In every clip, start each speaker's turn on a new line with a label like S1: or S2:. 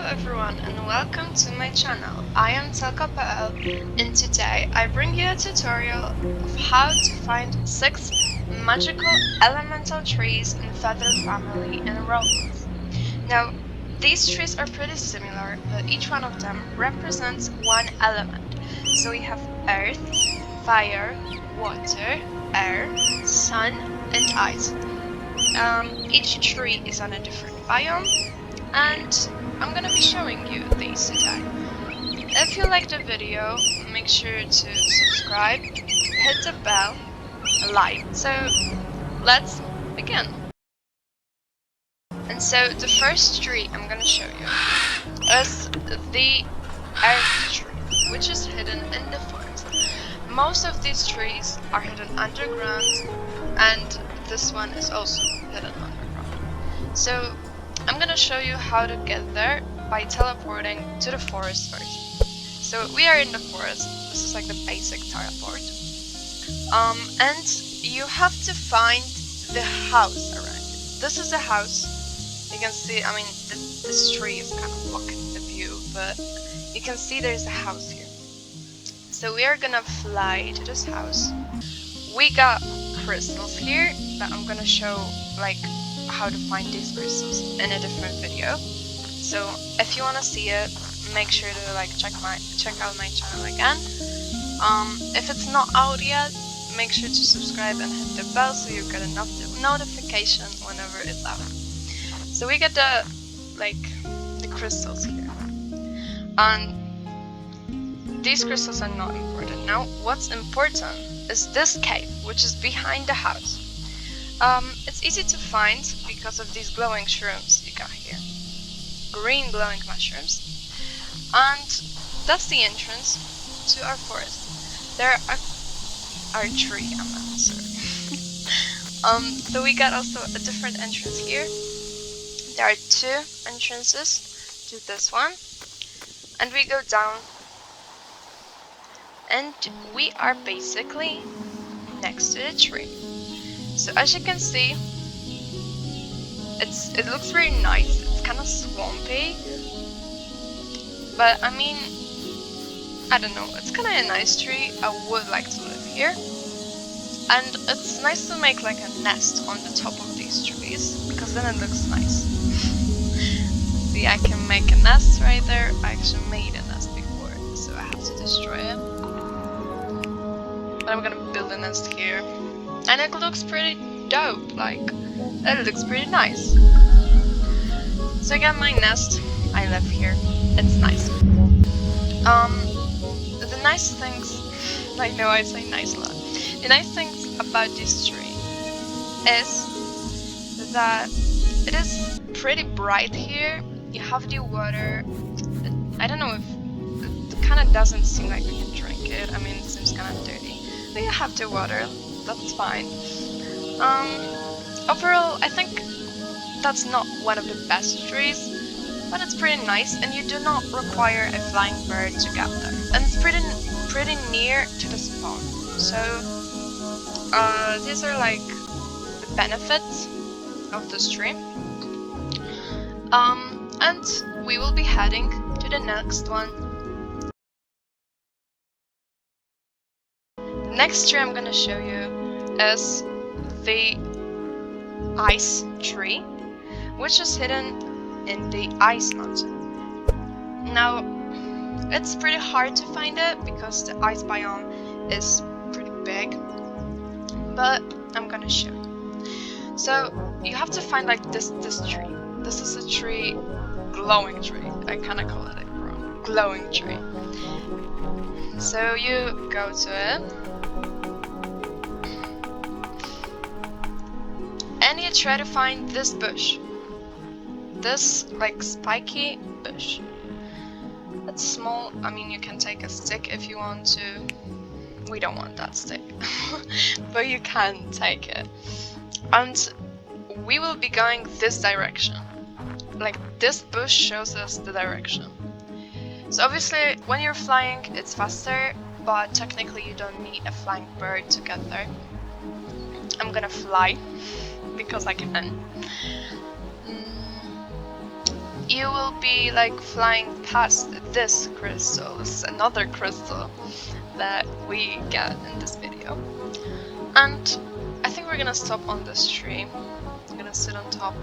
S1: Hello everyone and welcome to my channel. I am Telka.pl and today I bring you a tutorial of how to find 6 magical elemental trees in Feather family in Roblox. Now, these trees are pretty similar, but each one of them represents one element. So we have earth, fire, water, air, sun, and ice. Each tree is on a different biome, and I'm gonna be showing you these today. If you liked the video, make sure to subscribe, hit the bell, like. So let's begin. And so the first tree I'm gonna show you is the earth tree, which is hidden in the forest. Most of these trees are hidden underground, and this one is also hidden underground. So I'm gonna show you how to get there by teleporting to the forest first. So we are in the forest. This is like the basic teleport. And you have to find the house around it. This is the house. You can see, I mean, this tree is kind of blocking the view, but you can see there's a house here. So we are gonna fly to this house. We got crystals here that I'm gonna show like how to find these crystals in a different video. So if you wanna see it, make sure to like check out my channel again. If it's not out yet, make sure to subscribe and hit the bell so you get a notification whenever it's out. So we get the crystals here, and these crystals are not important. Now what's important is this cave, which is behind the house. It's easy to find because of these glowing shrooms you got here. Green glowing mushrooms. And that's the entrance to our forest. There are tree, so we got also a different entrance here. There are 2 entrances to this one. And we go down. And we are basically next to the tree. So as you can see, it looks very nice. It's kind of swampy, but I mean, I don't know. It's kind of a nice tree. I would like to live here, and it's nice to make like a nest on the top of these trees because then it looks nice. See, I can make a nest right there. I actually made a nest before, so I have to destroy it. But I'm gonna build a nest here. And it looks pretty dope, like, it looks pretty nice. So I got my nest, I live here, it's nice. The nice things, I know I say nice a lot. The nice things about this tree is that it is pretty bright here. You have the water. I don't know if, it kinda doesn't seem like we can drink it, I mean it seems kinda dirty. But you have the water. That's fine. Overall, I think that's not one of the best trees, but it's pretty nice, and you do not require a flying bird to get there. And it's pretty near to the spawn. So these are like the benefits of this tree. And we will be heading to the next one. The next tree I'm gonna show you is the ice tree, which is hidden in the ice mountain. Now, it's pretty hard to find it because the ice biome is pretty big, but I'm gonna show you. So you have to find like this tree. This is a tree, glowing tree. I kinda call it a glowing tree. So you go to it. And you try to find this bush. This like spiky bush. It's small. I mean, you can take a stick if you want to. We don't want that stick. But you can take it. And we will be going this direction. Like this bush shows us the direction. So obviously when you're flying it's faster, but technically you don't need a flying bird to get there. I'm gonna fly because I can. you will be like flying past this crystal. This is another crystal that we get in this video. And I think we're gonna stop on this tree. I'm gonna sit on top.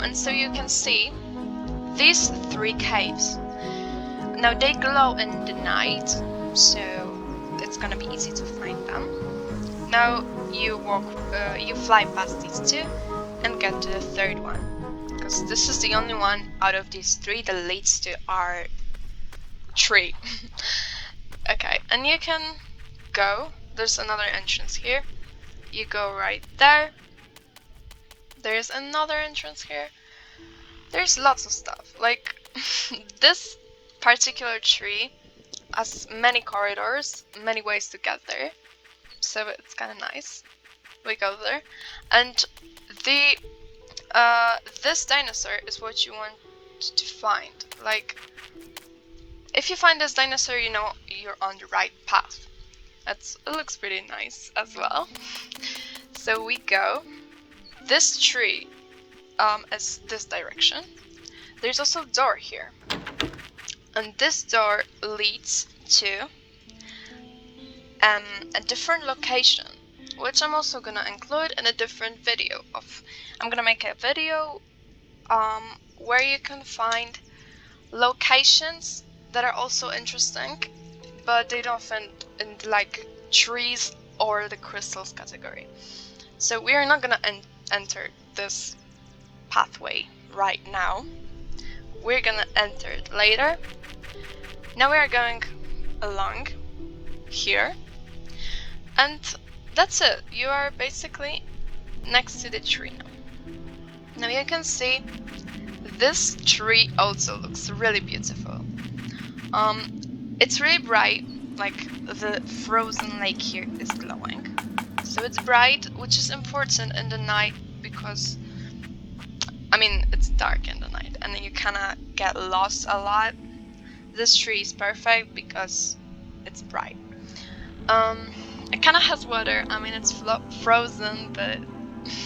S1: And so you can see these 3 caves. Now they glow in the night, so it's gonna be easy to find them. Now you fly past these 2 and get to the 3rd one, because this is the only one out of these 3 that leads to our tree. Okay, and you can go. There's another entrance here. You go right there. There's another entrance here. There's lots of stuff. Like this particular tree has many corridors, many ways to get there. So it's kind of nice. We go there, and this dinosaur is what you want to find. Like, if you find this dinosaur, you know you're on the right path. It looks pretty nice as well. So we go. This tree is this direction. There's also a door here, and this door leads to a different location, which I'm also gonna include in a different video. I'm gonna make a video where you can find locations that are also interesting, but they don't fit in like trees or the crystals category. So we are not gonna enter this pathway right now. We're gonna enter it later. Now we are going along here, and that's it. You are basically next to the tree now. Now you can see this tree also looks really beautiful. It's really bright, like the frozen lake here is glowing. So it's bright, which is important in the night because, I mean, it's dark in the night and then you kinda get lost a lot. This tree is perfect because it's bright. It kinda has water. I mean, it's frozen, but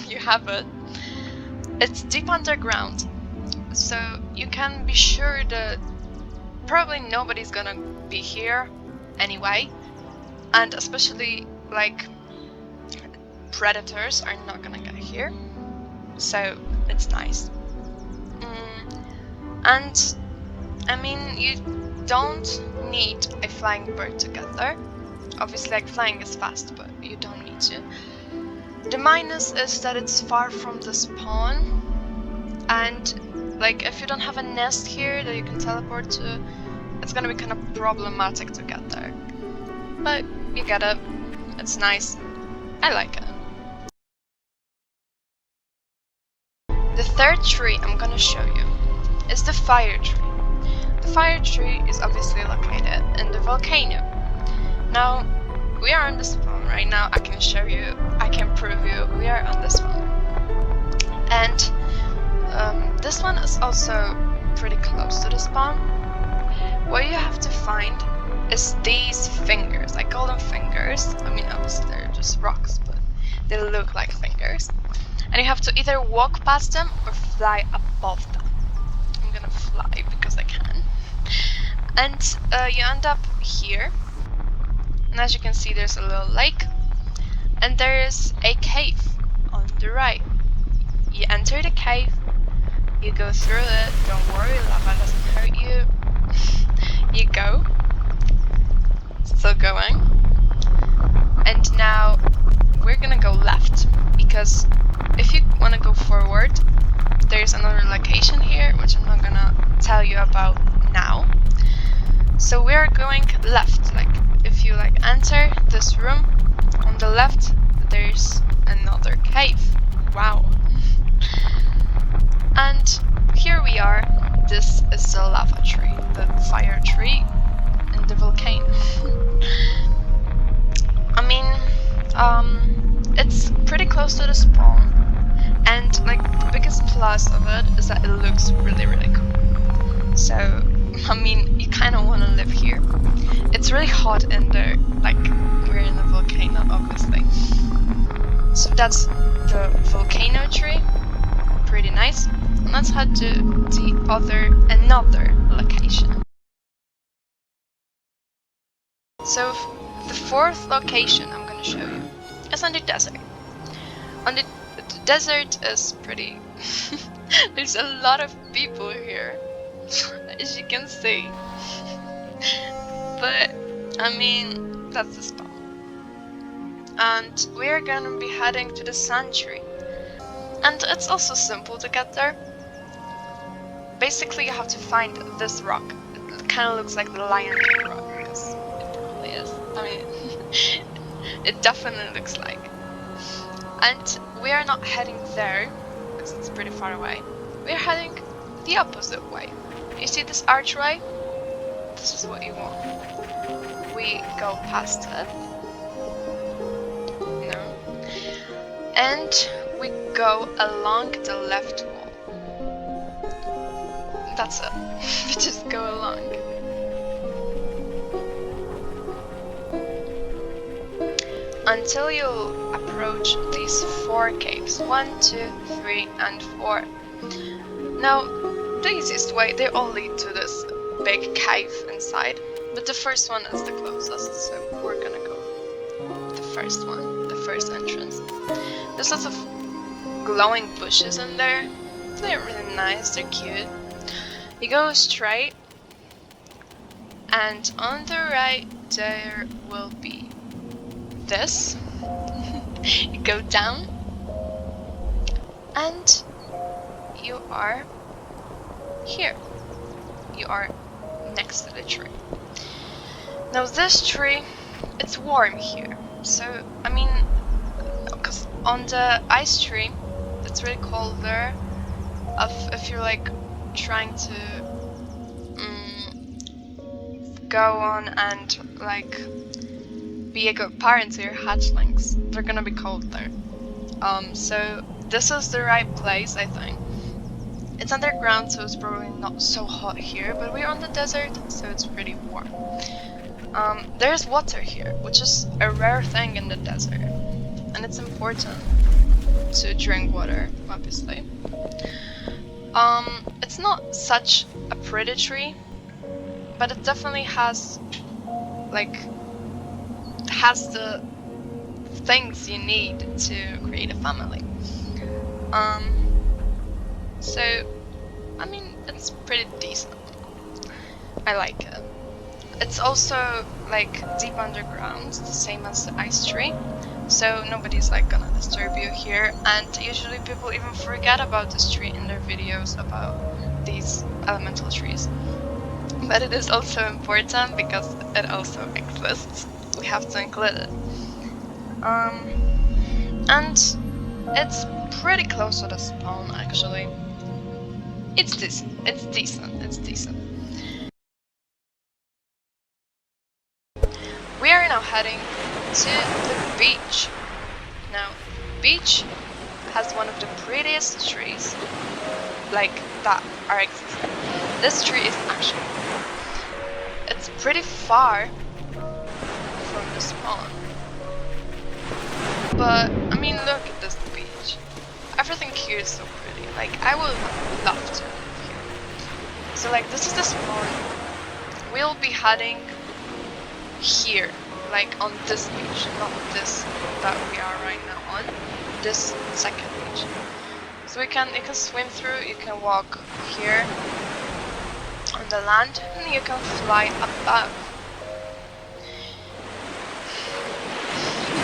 S1: you have it. It's deep underground, so you can be sure that probably nobody's gonna be here anyway, and especially like predators are not gonna get here, so it's nice. And I mean, you don't need a flying bird to get there. Obviously, like, flying is fast, but you don't need to. The minus is that it's far from the spawn, and like if you don't have a nest here that you can teleport to, it's gonna be kind of problematic to get there. But you get it. It's nice. I like it. The 3rd tree I'm gonna show you is the fire tree. The fire tree is obviously located in the volcano. Now, we are on the spawn right now. I can show you, I can prove you, we are on the spawn. And this one is also pretty close to the spawn. What you have to find is these fingers. I call them fingers. I mean, obviously they're just rocks, but they look like fingers. And you have to either walk past them or fly above them. I'm gonna fly because I can. And you end up here. And as you can see, there's a little lake. And there's a cave on the right. You enter the cave. You go through it. Don't worry, lava doesn't hurt you. You go. Still going. And now we're gonna go left, because if you want to go forward, there's another location here which I'm not gonna tell you about now. So we are going left. Like, if you like enter this room, on the left there's another cave. Wow. And here we are. This is the lava tree, the fire tree in the volcano. I mean, it's pretty close to the spawn, and like the biggest plus of it is that it looks really, really cool. So, I mean, you kind of want to live here. It's really hot in there, like we're in a volcano, obviously. So that's the volcano tree. Pretty nice. Let's head to another location. So the fourth location I'm gonna show you is on the desert. The desert is pretty. There's a lot of people here, as you can see. But I mean, that's the spot. And we are gonna be heading to the sand tree. And it's also simple to get there. Basically, you have to find this rock. It kind of looks like the Lion King rock, because it probably is. I mean, it definitely looks like. And we are not heading there, because it's pretty far away. We are heading the opposite way. You see this archway? This is what you want. We go past it. No. And we go along the left wall. That's it. We just go along. Until you approach these 4 caves. 1, 2, 3, and 4. Now, the easiest way, they all lead to this big cave inside. But the first one is the closest, so we're gonna go the first one, the first entrance. There's lots of glowing bushes in there. They're really nice, they're cute. You go straight, and on the right there will be this. You go down, and you are here. You are next to the tree. Now this tree, it's warm here. So, I mean, because on the ice tree, it's really cold there. If you're like trying to go on and like be a good parent to your hatchlings, they're gonna be cold there. So this is the right place, I think. It's underground, so it's probably not so hot here, but we're on the desert, so it's pretty warm. There's water here, which is a rare thing in the desert, and it's important to drink water, obviously. It's not such a pretty tree, but it definitely has the things you need to create a family. So, I mean, it's pretty decent. I like it. It's also like deep underground, the same as the ice tree. So nobody's like gonna disturb you here, and usually people even forget about this tree in their videos about these elemental trees. But it is also important because it also exists. We have to include it. And it's pretty close to the spawn actually. It's decent. It's decent. We are now heading to the beach. Now, beach has one of the prettiest trees, like that are existing. This tree is actually, it's pretty far from the spawn. But I mean, look at this beach. Everything here is so pretty. Like, I would love to live here. So like, this is the spawn. We'll be heading here, like on this beach, not this that we are right now on, this second beach. So you can swim through, you can walk here on the land, and you can fly above.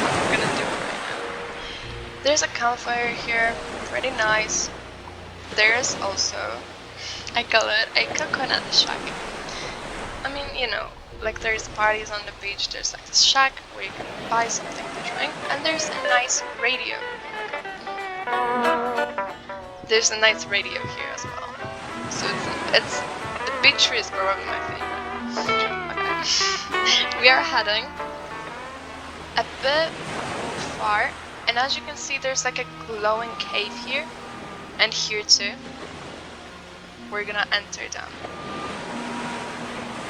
S1: I'm gonna do it right now. There's a campfire here, pretty nice. There's also, I call it a coconut shack. I mean, you know, like there's parties on the beach, there's like this shack where you can buy something to drink, and there's a nice radio. There's a nice radio here as well. So it's the big tree is probably my favorite. Okay. We are heading a bit far, and as you can see there's like a glowing cave here, and here too. We're gonna enter down.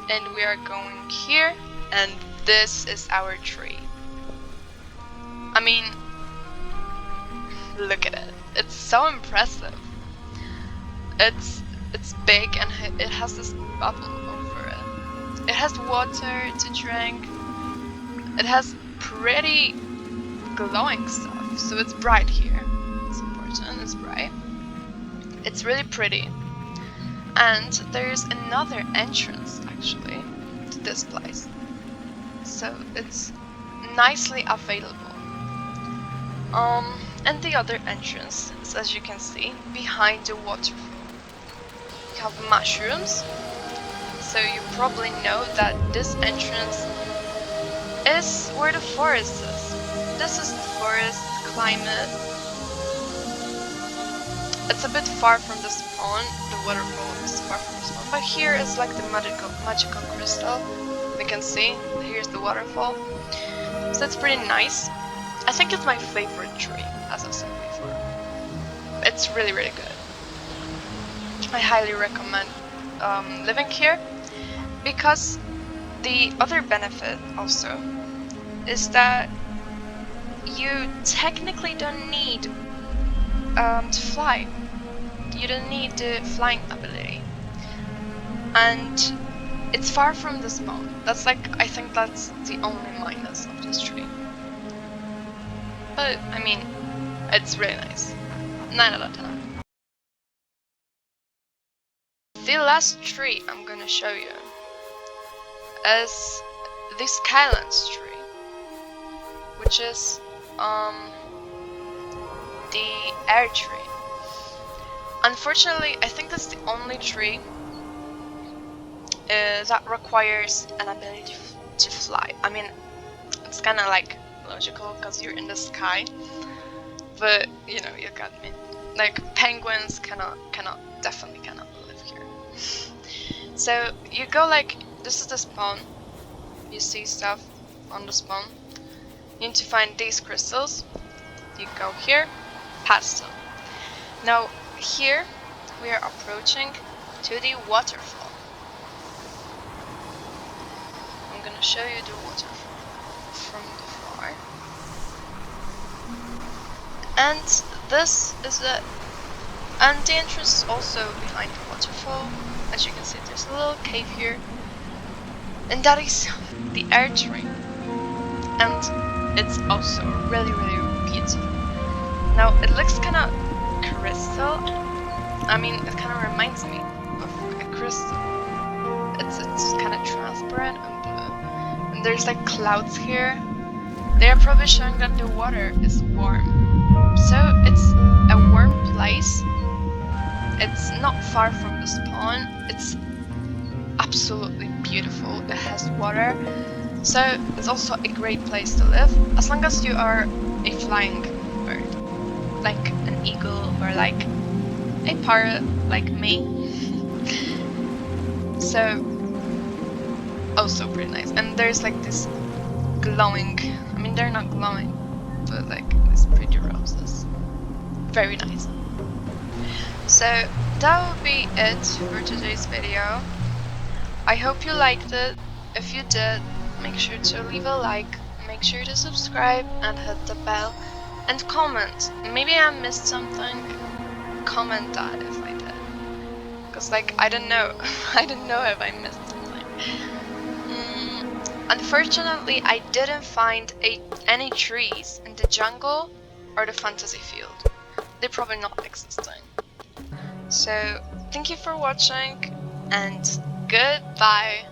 S1: And we are going here, and this is our tree. I mean, Look at it. It's so impressive. It's big and it has this bubble over it. It has water to drink. It has pretty glowing stuff, so it's bright here. It's important, it's bright. It's really pretty. And there's another entrance actually to this place. So it's nicely available. And the other entrance is, as you can see, behind the waterfall. You have mushrooms, so you probably know that this entrance is where the forest is. This is the forest climate. It's a bit far from the spawn, the waterfall is far from the spawn, but here is like the magical crystal. We can see, here's the waterfall. So it's pretty nice. I think it's my favorite tree, as I said before. It's really, really good. I highly recommend living here, because the other benefit also is that you technically don't need to fly. You don't need the flying ability, and it's far from the spawn. That's like, I think that's the only minus of this tree. But I mean, it's really nice. 9 out of 10. The last tree I'm gonna show you is the Skylands tree, which is the air tree. Unfortunately, I think that's the only tree that requires an ability to fly. I mean, it's kind of like logical because you're in the sky, but you know, you got me. Like penguins definitely cannot live here. So you go like, this is the spawn. You see stuff on the spawn. You need to find these crystals. You go here, past them. Now here we are approaching to the waterfall. I'm gonna show you the waterfall from the far. And this is it. And the entrance is also behind the waterfall. As you can see, there's a little cave here. And that is the air tree. And it's also really, really beautiful. Now it looks kind of crystal. I mean, it kind of reminds me of a crystal. It's kind of transparent and blue. And there's like clouds here. They are probably showing that the water is warm. So it's a warm place. It's not far from the spawn. It's absolutely beautiful. It has water. So it's also a great place to live, as long as you are a flying bird, like an eagle or like a parrot, like me. So also pretty nice. And there's like this glowing, I mean they're not glowing, but like these pretty roses. Very nice. So that will be it for today's video. I hope you liked it. If you did, make sure to leave a like, make sure to subscribe and hit the bell, and comment. Maybe I missed something. Comment that if I did, because like I don't know. I don't know if I missed something. Unfortunately, I didn't find any trees in the jungle or the fantasy field. They're probably not existing. So thank you for watching and goodbye.